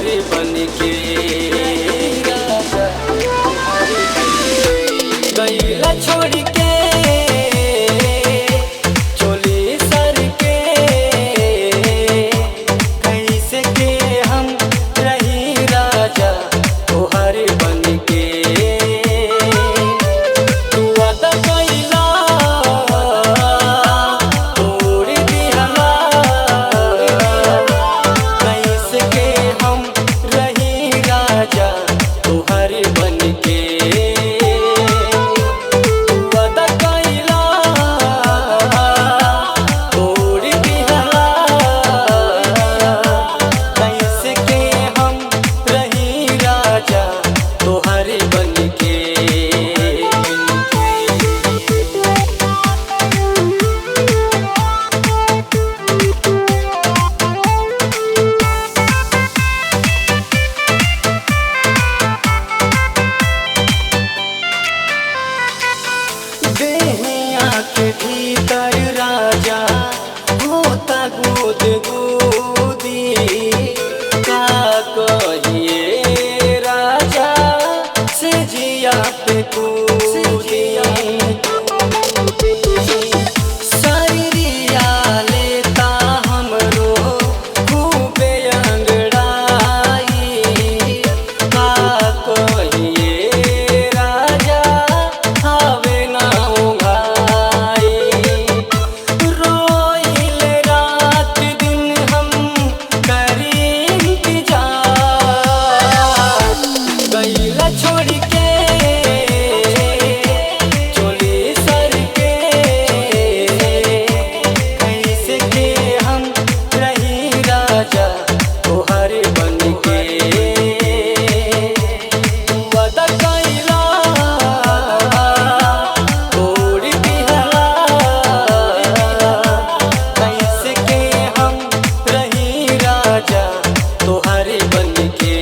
तोहरे बन के गईला छोड़ के चोली सर के कैसे के हम रही राजा तोहरे बन के तू वादा कइला तोड़ दिहला कैसे के हम रही राजा तोहरे बन के के भीतर राजा होता गोद गोदी का कहिए राजा से जिया पे कूदी शरीरिया लेता हमरो खूबे अंगड़ाई का कहिए राजा आवे ना छोड़ के चोली सर के कैसे के हम रही राजा तोहरे बन के वादा कइला तोड़ दिहला कैसे के हम रही राजा तोहरे बन के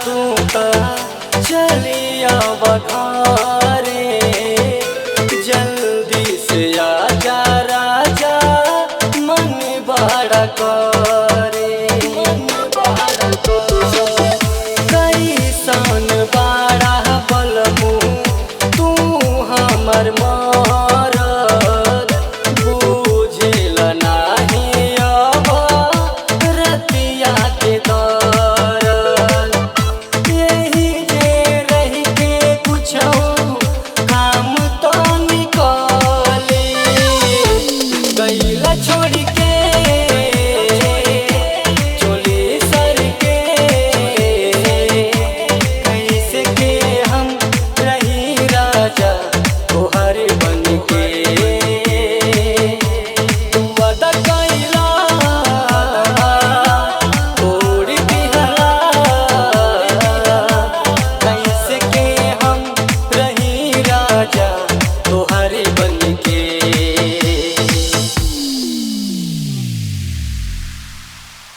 तू चलिया बघारे जल्दी से आजा राजा मन बड़ा कर